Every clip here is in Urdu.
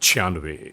96।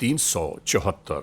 374।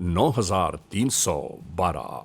9312।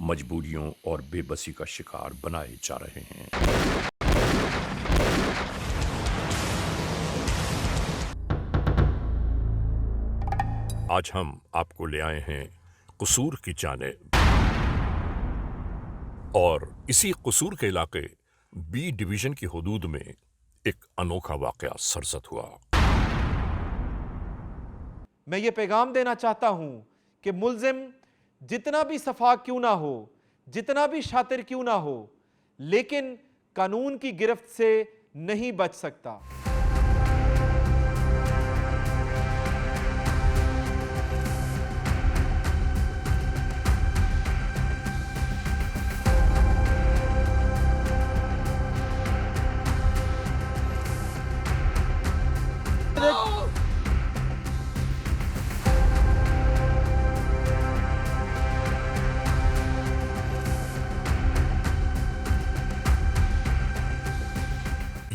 مجبوریوں اور بے بسی کا شکار بنائے جا رہے ہیں۔ آج ہم آپ کو لے آئے ہیں قصور کی جانب، اور اسی قصور کے علاقے بی ڈویژن کی حدود میں ایک انوکھا واقعہ سرزد ہوا۔ میں یہ پیغام دینا چاہتا ہوں کہ ملزم جتنا بھی سفاک کیوں نہ ہو، جتنا بھی شاطر کیوں نہ ہو، لیکن قانون کی گرفت سے نہیں بچ سکتا۔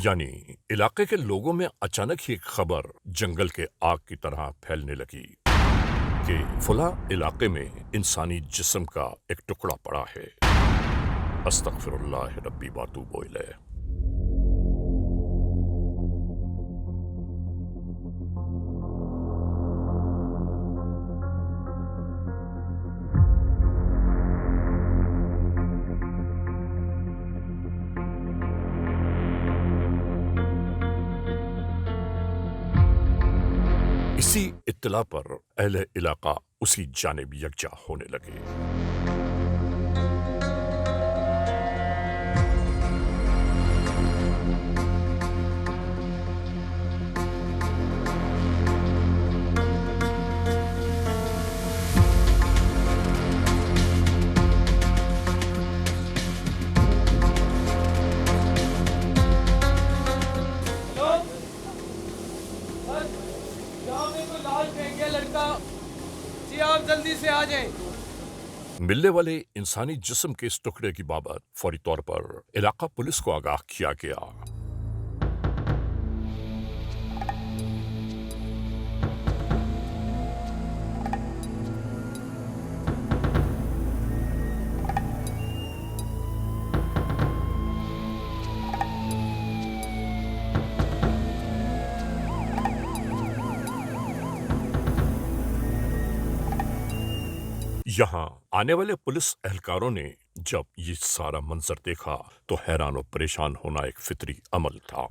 یعنی علاقے کے لوگوں میں اچانک ہی ایک خبر جنگل کے آگ کی طرح پھیلنے لگی کہ فلاں علاقے میں انسانی جسم کا ایک ٹکڑا پڑا ہے۔ استغفر اللہ ربی واتوب الیہ۔ اسی اطلاع پر اہل علاقہ اسی جانب یکجا ہونے لگے۔ آپ جلدی سے آ جائیں۔ ملنے والے انسانی جسم کے اس ٹکڑے کی بابت فوری طور پر علاقہ پولیس کو آگاہ کیا گیا۔ یہاں آنے والے پولیس اہلکاروں نے جب یہ سارا منظر دیکھا تو حیران و پریشان ہونا ایک فطری عمل تھا۔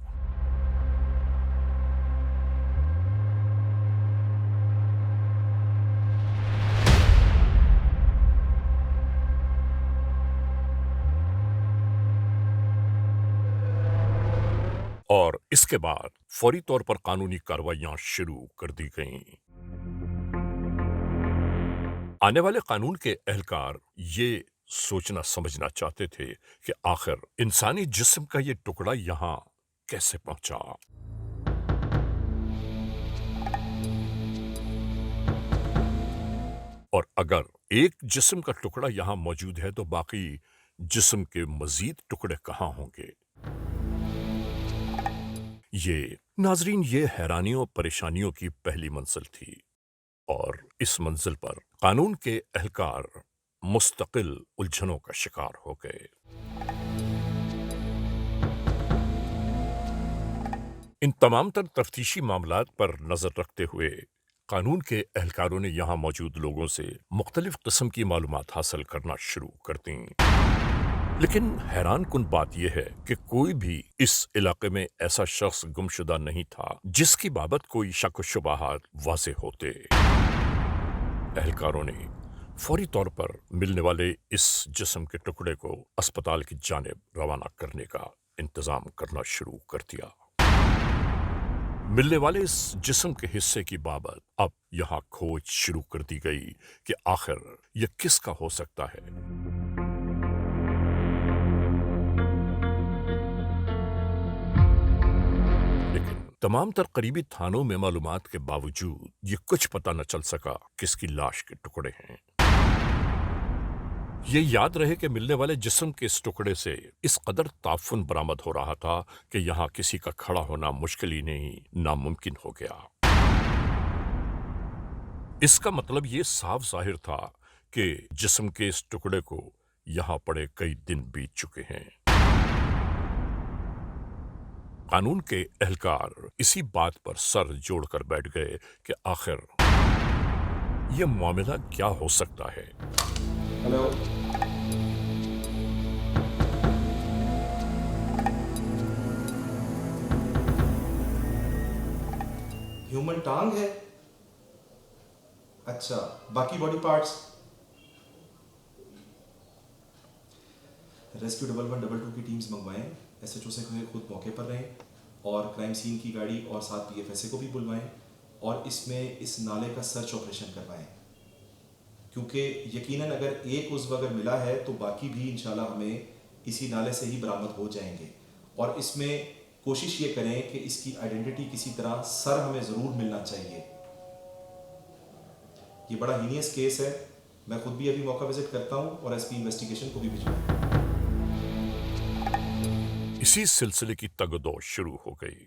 اور اس کے بعد فوری طور پر قانونی کارروائیاں شروع کر دی گئیں۔ آنے والے قانون کے اہلکار یہ سوچنا سمجھنا چاہتے تھے کہ آخر انسانی جسم کا یہ ٹکڑا یہاں کیسے پہنچا۔ اور اگر ایک جسم کا ٹکڑا یہاں موجود ہے تو باقی جسم کے مزید ٹکڑے کہاں ہوں گے؟ ناظرین، یہ حیرانیوں اور پریشانیوں کی پہلی منزل تھی، اور اس منزل پر قانون کے اہلکار مستقل الجھنوں کا شکار ہو گئے۔ ان تمام تر تفتیشی معاملات پر نظر رکھتے ہوئے قانون کے اہلکاروں نے یہاں موجود لوگوں سے مختلف قسم کی معلومات حاصل کرنا شروع کر دیں، لیکن حیران کن بات یہ ہے کہ کوئی بھی اس علاقے میں ایسا شخص گمشدہ نہیں تھا جس کی بابت کوئی شک و شبہات واضح ہوتے۔ اہلکاروں نے فوری طور پر ملنے والے اس جسم کے ٹکڑے کو اسپتال کی جانب روانہ کرنے کا انتظام کرنا شروع کر دیا۔ ملنے والے اس جسم کے حصے کی بابت اب یہاں کھوج شروع کر دی گئی کہ آخر یہ کس کا ہو سکتا ہے۔ لیکن تمام تر قریبی تھانوں میں معلومات کے باوجود یہ کچھ پتہ نہ چل سکا کس کی لاش کے ٹکڑے ہیں۔ یہ یاد رہے کہ ملنے والے جسم کے اس ٹکڑے سے اس قدر تعفن برآمد ہو رہا تھا کہ یہاں کسی کا کھڑا ہونا مشکل ہی نہیں، ناممکن ہو گیا۔ اس کا مطلب یہ صاف ظاہر تھا کہ جسم کے اس ٹکڑے کو یہاں پڑے کئی دن بیت چکے ہیں۔ قانون کے اہلکار اسی بات پر سر جوڑ کر بیٹھ گئے کہ آخر یہ معاملہ کیا ہو سکتا ہے۔ ہلو، ہیومن ٹانگ ہے؟ اچھا، باقی باڈی پارٹس؟ ریسکیو 1112 کی ٹیمز منگوائیں، ایس ایچ او سے خود موقع پر رہیں، اور کرائم سین کی گاڑی اور ساتھ پی ایف ایس اے کو بھی بلوائیں، اور اس میں اس نالے کا سرچ آپریشن کروائیں، کیونکہ یقیناً اگر ایک عضو اگر ملا ہے تو باقی بھی انشاءاللہ ہمیں اسی نالے سے ہی برآمد ہو جائیں گے۔ اور اس میں کوشش یہ کریں کہ اس کی آئیڈینٹی کسی طرح سر ہمیں ضرور ملنا چاہیے۔ یہ بڑا ہینیس کیس ہے، میں خود بھی ابھی موقع وزٹ کرتا ہوں اور ایس پی انویسٹیگیشن کو بھی بھجواؤں۔ اسی سلسلے کی تگ و دو شروع ہو گئی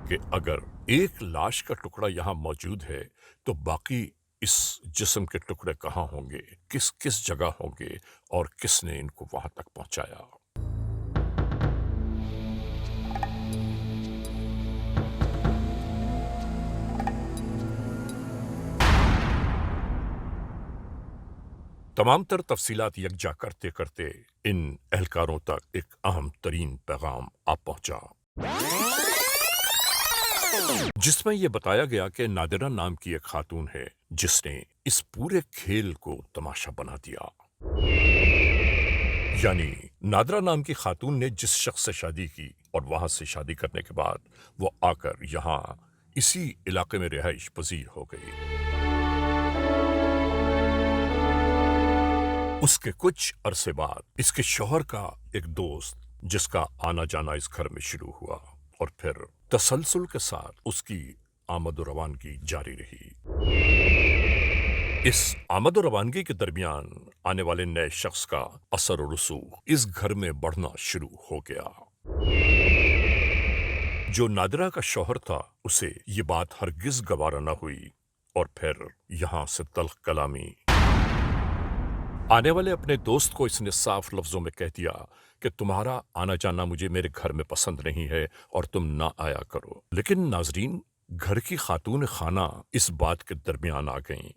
کہ اگر ایک لاش کا ٹکڑا یہاں موجود ہے تو باقی اس جسم کے ٹکڑے کہاں ہوں گے، کس کس جگہ ہوں گے، اور کس نے ان کو وہاں تک پہنچایا۔ تمام تر تفصیلات یکجا کرتے کرتے ان اہلکاروں تک ایک اہم ترین پیغام آ پہنچا، جس میں یہ بتایا گیا کہ نادرہ نام کی ایک خاتون ہے جس نے اس پورے کھیل کو تماشا بنا دیا۔ یعنی نادرہ نام کی خاتون نے جس شخص سے شادی کی اور وہاں سے شادی کرنے کے بعد وہ آ کر یہاں اسی علاقے میں رہائش پذیر ہو گئی۔ اس کے کچھ عرصے بعد اس کے شوہر کا ایک دوست جس کا آنا جانا اس گھر میں شروع ہوا، اور پھر تسلسل کے ساتھ اس کی آمد و روانگی جاری رہی۔ اس آمد و روانگی کے درمیان آنے والے نئے شخص کا اثر و رسوخ اس گھر میں بڑھنا شروع ہو گیا۔ جو نادرہ کا شوہر تھا اسے یہ بات ہرگز گوارا نہ ہوئی، اور پھر یہاں سے تلخ کلامی آنے والے اپنے دوست کو اس نے صاف لفظوں میں کہہ دیا کہ تمہارا آنا جانا مجھے میرے گھر میں پسند نہیں ہے اور تم نہ آیا کرو۔ لیکن ناظرین، گھر کی خاتون خانہ اس بات کے درمیان آ گئیں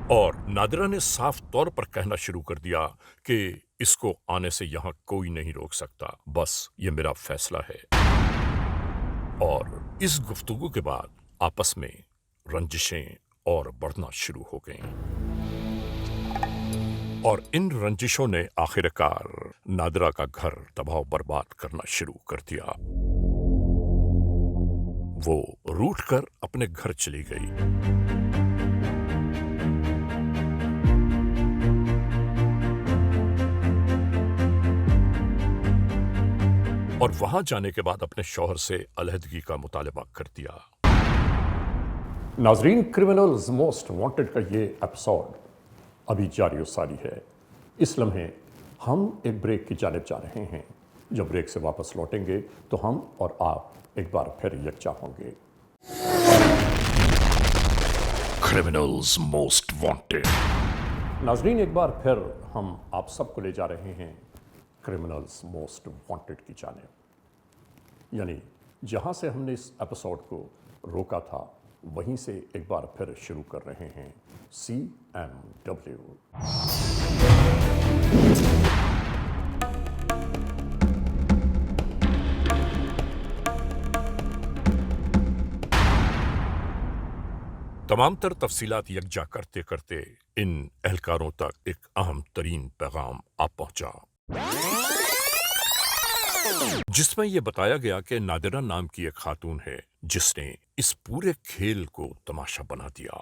اور نادرہ نے صاف طور پر کہنا شروع کر دیا کہ اس کو آنے سے یہاں کوئی نہیں روک سکتا، بس یہ میرا فیصلہ ہے۔ اور اس گفتگو کے بعد آپس میں رنجشیں اور بڑھنا شروع ہو گئیں، اور ان رنجشوں نے آخر کار نادرہ کا گھر تباہ و برباد کرنا شروع کر دیا۔ وہ روٹھ کر اپنے گھر چلی گئی۔ اور وہاں جانے کے بعد اپنے شوہر سے علیحدگی کا مطالبہ کر دیا۔ ناظرین، کرمنلز موسٹ وانٹڈ کا یہ ایپیسوڈ ابھی جاری و ساری ہے۔ اس لمحے ہم ایک بریک کی جانب جا رہے ہیں۔ جب بریک سے واپس لوٹیں گے تو ہم اور آپ ایک بار پھر یکجا ہوں گے۔ Criminals most wanted. ناظرین، ایک بار پھر ہم آپ سب کو لے جا رہے ہیں کرمنلز موسٹ وانٹڈ کی جانب، یعنی جہاں سے ہم نے اس ایپیسوڈ کو روکا تھا وہیں سے ایک بار پھر شروع کر رہے ہیں CMW۔ تمام تر تفصیلات یکجا کرتے کرتے ان اہلکاروں تک ایک اہم ترین پیغام آ پہنچا، جس میں یہ بتایا گیا کہ نادرہ نام کی ایک خاتون ہے جس نے اس پورے کھیل کو تماشا بنا دیا۔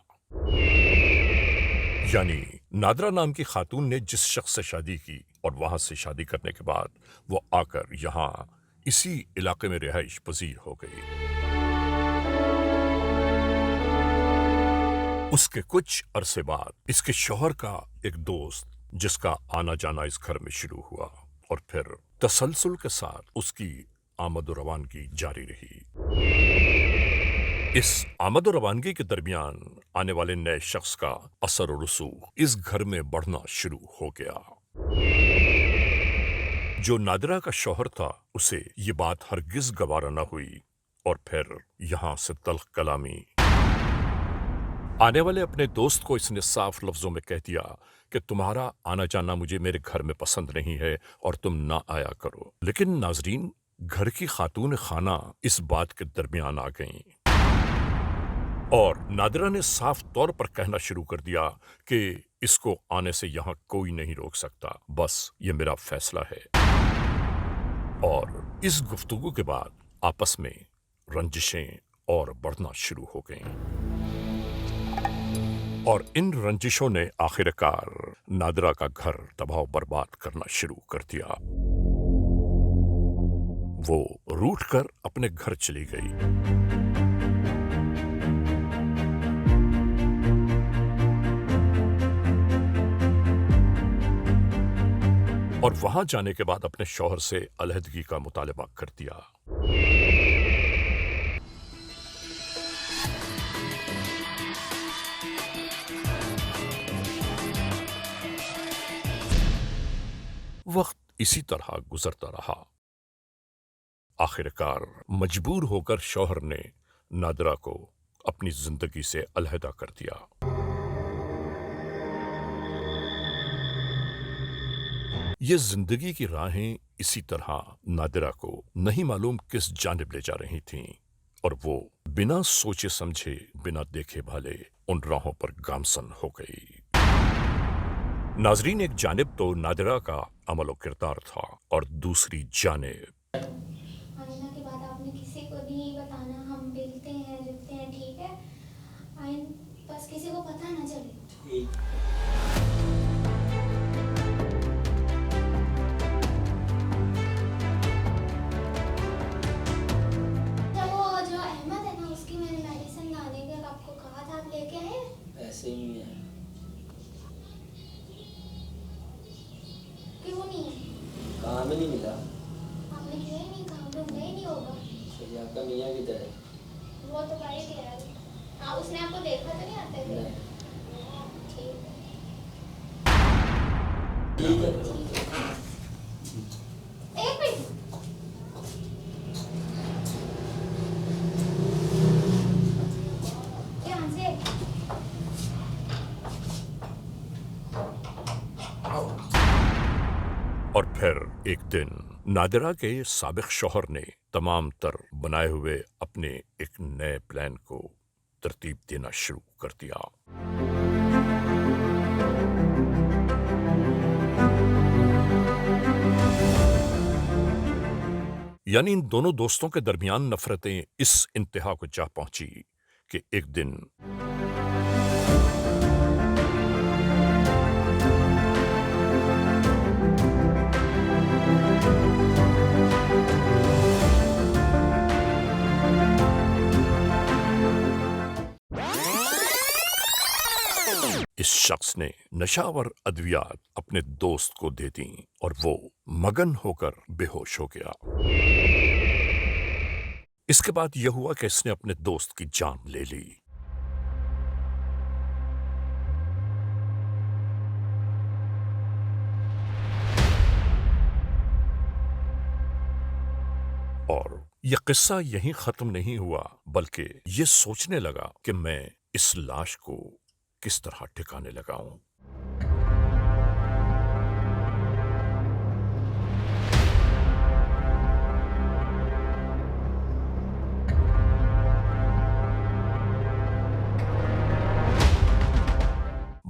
یعنی نادرہ نام کی خاتون نے جس شخص سے شادی کی اور وہاں سے شادی کرنے کے بعد وہ آ کر یہاں اسی علاقے میں رہائش پذیر ہو گئی۔ اس کے کچھ عرصے بعد اس کے شوہر کا ایک دوست جس کا آنا جانا اس گھر میں شروع ہوا، اور پھر تسلسل کے ساتھ اس کی آمد و روانگی جاری رہی۔ اس آمد و روانگی کے درمیان آنے والے نئے شخص کا اثر و رسوخ اس گھر میں بڑھنا شروع ہو گیا۔ جو نادرہ کا شوہر تھا اسے یہ بات ہرگز گوارا نہ ہوئی اور پھر یہاں سے تلخ کلامی۔ آنے والے اپنے دوست کو اس نے صاف لفظوں میں کہہ دیا کہ تمہارا آنا جانا مجھے میرے گھر میں پسند نہیں ہے اور تم نہ آیا کرو۔ لیکن ناظرین، گھر کی خاتون خانہ اس بات کے درمیان آ گئیں اور نادرہ نے صاف طور پر کہنا شروع کر دیا کہ اس کو آنے سے یہاں کوئی نہیں روک سکتا، بس یہ میرا فیصلہ ہے۔ اور اس گفتگو کے بعد آپس میں رنجشیں اور بڑھنا شروع ہو گئیں اور ان رنجشوں نے آخر کار نادرہ کا گھر تباہ و برباد کرنا شروع کر دیا۔ وہ روٹھ کر اپنے گھر چلی گئی۔ اور وہاں جانے کے بعد اپنے شوہر سے علیحدگی کا مطالبہ کر دیا۔ وقت اسی طرح گزرتا رہا۔ آخر کار مجبور ہو کر شوہر نے نادرہ کو اپنی زندگی سے علیحدہ کر دیا۔ یہ زندگی کی راہیں اسی طرح نادرہ کو نہیں معلوم کس جانب لے جا رہی تھیں اور وہ بنا سوچے سمجھے، بنا دیکھے بھالے ان راہوں پر گامزن ہو گئی۔ ناظرین، ایک جانب تو نادرہ کا عمل و کردار تھا اور دوسری جانب آئینہ کے بعد آپ نے کسی کو نہیں بتانا، ہم ملتے ہیں رکھتے ہیں، ٹھیک ہے؟ بس کسی کو پتہ نہ چلے۔ جب وہ جو احمد ہے نا، اس کی میں نے میڈیسن لانے کے آپ کو کہا تھا، آپ لے کے آئے؟ ایسے ہی ہے۔ کیوں نہیں ہے؟ کہاں میں نہیں ملا؟ آپ نے کیوں ہی نہیں کہا؟ ہم لوگ گئے نہیں ہوگا۔ یہاں کا میاں کدھر ہے؟ وہ تو بھائی کہہ رہا ہے۔ ہاں، اس نے آپ کو دیکھا تو نہیں آتے تھے؟ نہیں۔ ٹھیک ہے۔ ٹھیک ہے۔ ایک منٹ، دھیان سے۔ اور پھر ایک دن نادرہ کے سابق شوہر نے تمام تر بنائے ہوئے اپنے ایک نئے پلان کو ترتیب دینا شروع کر دیا۔ یعنی ان دونوں دوستوں کے درمیان نفرتیں اس انتہا کو جا پہنچی کہ ایک دن اس شخص نے نشاور ادویات اپنے دوست کو دے دیں اور وہ مگن ہو کر بے ہوش ہو گیا۔ اس کے بعد یہ ہوا کہ اس نے اپنے دوست کی جان لے لی۔ اور یہ قصہ یہیں ختم نہیں ہوا، بلکہ یہ سوچنے لگا کہ میں اس لاش کو کس طرح ٹھکانے لگاؤں۔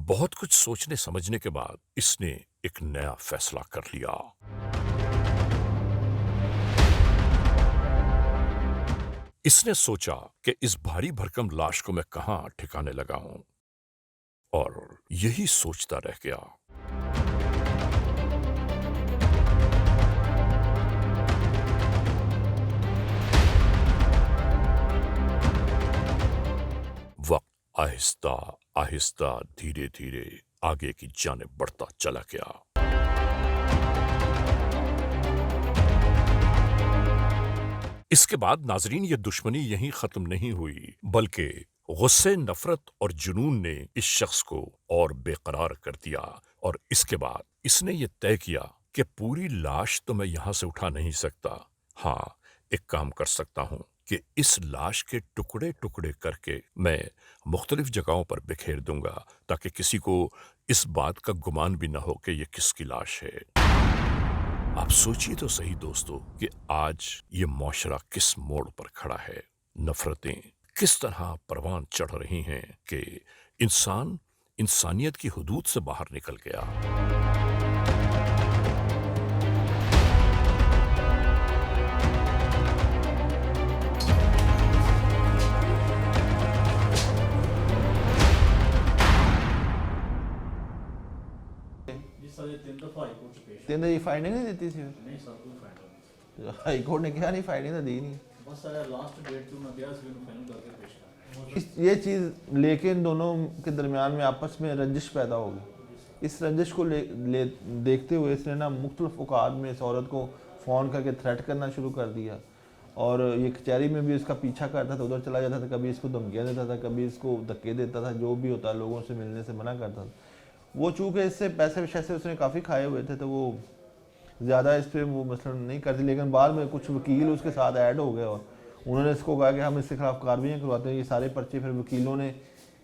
بہت کچھ سوچنے سمجھنے کے بعد اس نے ایک نیا فیصلہ کر لیا۔ اس نے سوچا کہ اس بھاری بھرکم لاش کو میں کہاں ٹھکانے لگاؤں، اور یہی سوچتا رہ گیا۔ وقت آہستہ آہستہ دھیرے دھیرے آگے کی جانب بڑھتا چلا گیا۔ اس کے بعد ناظرین، یہ دشمنی یہیں ختم نہیں ہوئی، بلکہ غصے نفرت اور جنون نے اس شخص کو اور بے قرار کر دیا اور اس کے بعد اس نے یہ طے کیا کہ پوری لاش تو میں یہاں سے اٹھا نہیں سکتا، ہاں ایک کام کر سکتا ہوں کہ اس لاش کے ٹکڑے ٹکڑے کر کے میں مختلف جگہوں پر بکھیر دوں گا تاکہ کسی کو اس بات کا گمان بھی نہ ہو کہ یہ کس کی لاش ہے۔ آپ سوچیے تو صحیح دوستو کہ آج یہ معاشرہ کس موڑ پر کھڑا ہے، نفرتیں کس طرح پروان چڑھ رہی ہیں کہ انسان انسانیت کی حدود سے باہر نکل گیا۔ تین دفعہ فائننگ نہیں دیتی تھی؟ نہیں سر کوئی فائدہ نہیں ہائی کورٹ نے کیا نہیں فائننگ تو دی نہیں۔ بس سر لاسٹ ڈیٹ تو میں گیا سی انہوں فائنل کر کے پیش کرا۔ یہ چیز لیکن دونوں کے درمیان میں آپس میں رنجش پیدا ہوگی۔ اس رنجش کو دیکھتے ہوئے اس نے نا مختلف اوقات میں اس عورت کو فون کر کے تھریٹ کرنا شروع کر دیا، اور یہ کچہری میں بھی اس کا پیچھا کرتا تھا، ادھر چلا جاتا تھا، کبھی اس کو دھمکیاں دیتا تھا، کبھی اس کو دھکے دیتا تھا، جو بھی ہوتا لوگوں سے ملنے سے منع کرتا تھا۔ وہ چونکہ اس سے پیسے ویسے اس نے کافی کھائے ہوئے تھے تو وہ زیادہ اس پہ وہ مثلا نہیں کرتی، لیکن بعد میں کچھ وکیل اس کے ساتھ ایڈ ہو گئے اور انہوں نے اس کو کہا کہ ہم اس کے خلاف کارروائیاں کرواتے ہیں۔ یہ سارے پرچے پھر وکیلوں نے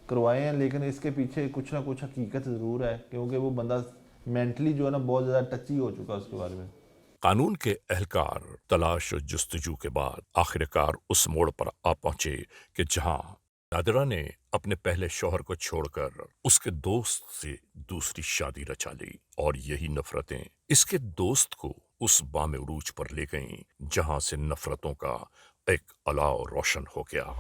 کروائے ہیں، لیکن اس کے پیچھے کچھ نہ کچھ حقیقت ضرور ہے، کیونکہ وہ بندہ مینٹلی جو ہے نا بہت زیادہ ٹچی ہو چکا اس کے بارے میں۔ قانون کے اہلکار تلاش و جستجو کے بعد آخرکار اس موڑ پر آ پہنچے کہ جہاں نادرہ نے اپنے پہلے شوہر کو چھوڑ کر اس کے دوست سے دوسری شادی رچا لی، اور یہی نفرتیں اس کے دوست کو اس بام عروج پر لے گئیں جہاں سے نفرتوں کا ایک الاؤ روشن ہو گیا۔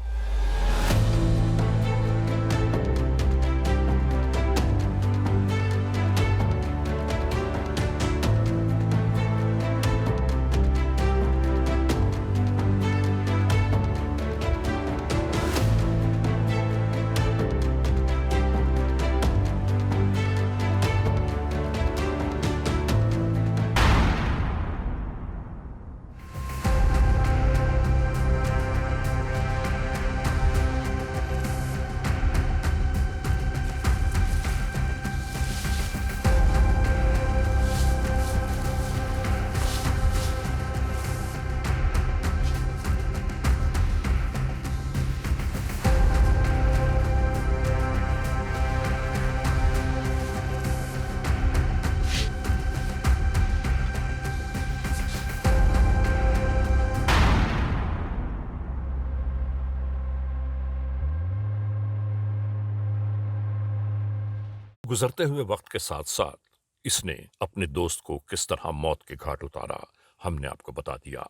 گزرتے ہوئے وقت کے ساتھ ساتھ اس نے اپنے دوست کو کس طرح موت کے گھاٹ اتارا ہم نے آپ کو بتا دیا۔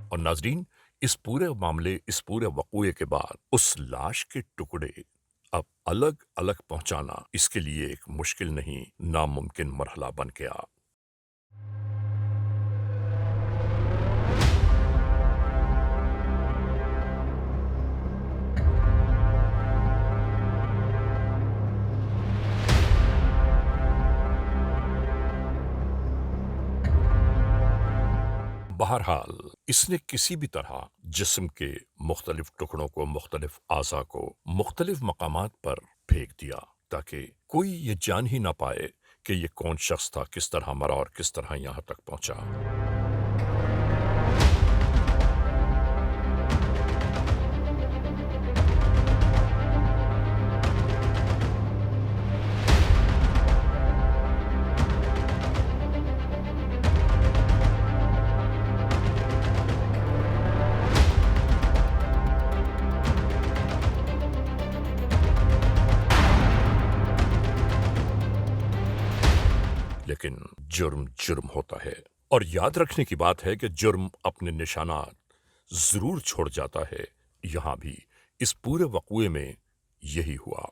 اور ناظرین، اس پورے معاملے، اس پورے وقوعے کے بعد اس لاش کے ٹکڑے اب الگ الگ پہنچانا اس کے لیے ایک مشکل نہیں، ناممکن مرحلہ بن گیا۔ بہرحال اس نے کسی بھی طرح جسم کے مختلف ٹکڑوں کو، مختلف اعضاء کو مختلف مقامات پر پھینک دیا تاکہ کوئی یہ جان ہی نہ پائے کہ یہ کون شخص تھا، کس طرح مرا اور کس طرح یہاں تک پہنچا۔ لیکن جرم جرم ہوتا ہے، اور یاد رکھنے کی بات ہے کہ جرم اپنے نشانات ضرور چھوڑ جاتا ہے۔ یہاں بھی اس پورے وقوعے میں یہی ہوا۔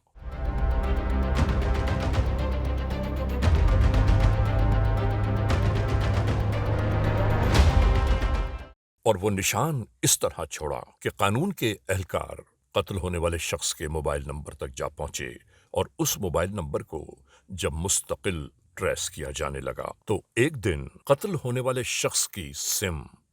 اور وہ نشان اس طرح چھوڑا کہ قانون کے اہلکار قتل ہونے والے شخص کے موبائل نمبر تک جا پہنچے، اور اس موبائل نمبر کو جب مستقل ٹریس کیا جانے لگا تو ایک دن قتل ہونے والے شخص کی سم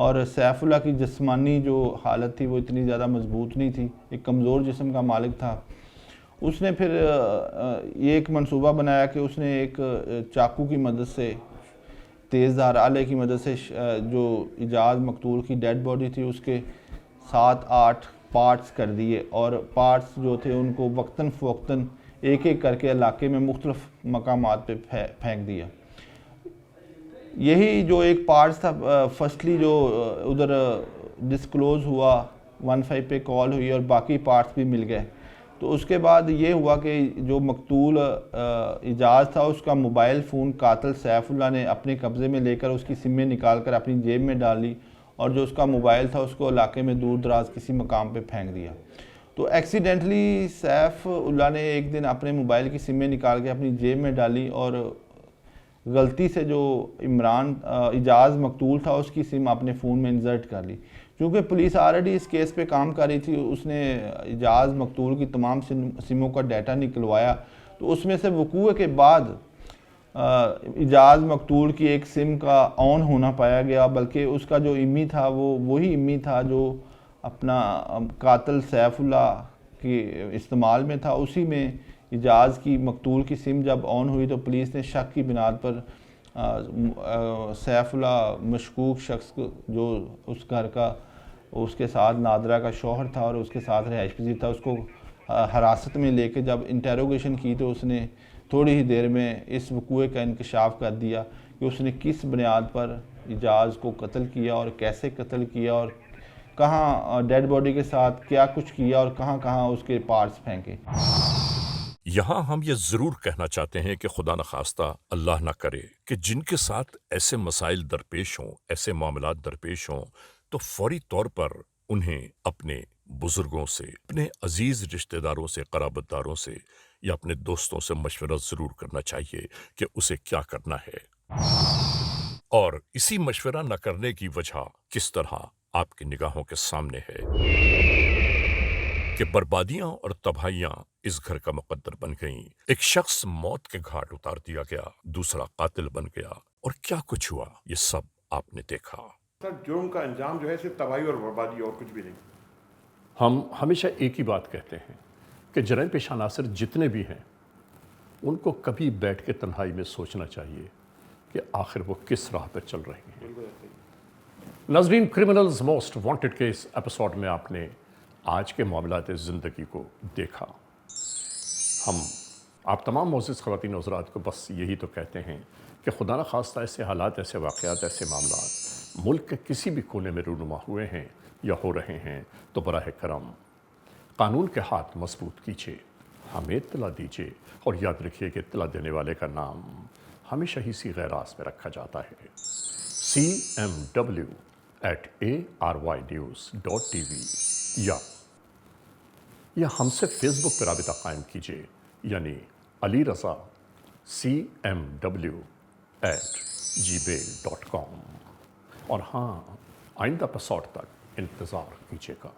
اور سیف اللہ کی جسمانی جو حالت تھی وہ اتنی زیادہ مضبوط نہیں تھی، ایک کمزور جسم کا مالک تھا۔ اس نے پھر یہ ایک منصوبہ بنایا کہ اس نے ایک چاقو کی مدد سے، تیز دھار آلے کی مدد سے جو اجاز مقتول کی ڈیڈ باڈی تھی اس کے 7-8 پارٹس کر دیے، اور پارٹس جو تھے ان کو وقتاً فوقتاً ایک ایک کر کے علاقے میں مختلف مقامات پہ پھینک دیا۔ یہی جو ایک پارٹس تھا فرسٹلی جو ادھر ڈسکلوز ہوا، 15 پہ کال ہوئی اور باقی پارٹس بھی مل گئے، تو اس کے بعد یہ ہوا کہ جو مقتول اجاز تھا اس کا موبائل فون قاتل سیف اللہ نے اپنے قبضے میں لے کر اس کی سمیں نکال کر اپنی جیب میں ڈال لی، اور جو اس کا موبائل تھا اس کو علاقے میں دور دراز کسی مقام پہ پھینک دیا۔ تو ایکسیڈنٹلی سیف اللہ نے ایک دن اپنے موبائل کی سمیں نکال کے اپنی جیب میں ڈالی، اور غلطی سے جو عمران اجاز مقتول تھا اس کی سم اپنے فون میں انسرٹ کر لی۔ کیونکہ پولیس آلریڈی اس کیس پہ کام کر رہی تھی، اس نے اجاز مقتول کی تمام سموں کا ڈیٹا نکلوایا، تو اس میں سے وقوع کے بعد اجاز مقتول کی ایک سم کا آن ہونا پایا گیا، بلکہ اس کا جو امی تھا وہ وہی امی تھا جو اپنا قاتل سیف اللہ کے استعمال میں تھا۔ اسی میں اجاز کی مقتول کی سم جب آن ہوئی تو پولیس نے شک کی بنیاد پر سیف اللہ مشکوک شخص جو اس گھر کا اس کے ساتھ نادرہ کا شوہر تھا اور اس کے ساتھ رہائش پذیر تھا، اس کو حراست میں لے کے جب انٹیروگیشن کی تو اس نے تھوڑی ہی دیر میں اس وقوع کا انکشاف کر دیا کہ اس نے کس بنیاد پر اجاز کو قتل کیا اور کیسے قتل کیا، اور کہاں ڈیڈ باڈی کے ساتھ کیا کچھ کیا، اور کہاں کہاں اس کے پارٹس پھینکے۔ یہاں ہم یہ ضرور کہنا چاہتے ہیں کہ خدا نخواستہ اللہ نہ کرے کہ جن کے ساتھ ایسے مسائل درپیش ہوں، ایسے معاملات درپیش ہوں، تو فوری طور پر انہیں اپنے بزرگوں سے، اپنے عزیز رشتہ داروں سے، قرابت داروں سے یا اپنے دوستوں سے مشورہ ضرور کرنا چاہیے کہ اسے کیا کرنا ہے، اور اسی مشورہ نہ کرنے کی وجہ کس طرح آپ کی نگاہوں کے سامنے ہے کہ بربادیاں اور تباہیاں اس گھر کا مقدر بن گئیں، ایک شخص موت کے گھاٹ اتار دیا گیا، دوسرا قاتل بن گیا، اور کیا کچھ ہوا یہ سب آپ نے دیکھا۔ سر جرم کا انجام جو ہے صرف تباہی اور بربادی، اور کچھ بھی نہیں۔ ہم ہمیشہ ایک ہی بات کہتے ہیں کہ جرائم پیشہ عناصر جتنے بھی ہیں ان کو کبھی بیٹھ کے تنہائی میں سوچنا چاہیے کہ آخر وہ کس راہ پر چل رہے ہیں۔ ناظرین، criminals most wanted case episode میں آپ نے آج کے معاملات زندگی کو دیکھا۔ ہم آپ تمام معزز خواتین و حضرات کو بس یہی تو کہتے ہیں کہ خدا نخواستہ ایسے حالات، ایسے واقعات، ایسے معاملات ملک کے کسی بھی کونے میں رونما ہوئے ہیں یا ہو رہے ہیں تو براہ کرم قانون کے ہاتھ مضبوط کیجیے، ہمیں اطلاع دیجیے، اور یاد رکھیے کہ اطلاع دینے والے کا نام ہمیشہ ہی سی غیر راز میں رکھا جاتا ہے۔ cmw@arynews.tv یا ہم سے فیس بک پر رابطہ قائم کیجیے، یعنی علی رضا cmw@gmail.com، اور ہاں، آئندہ ایپیسوڈ تک انتظار کیجیے گا۔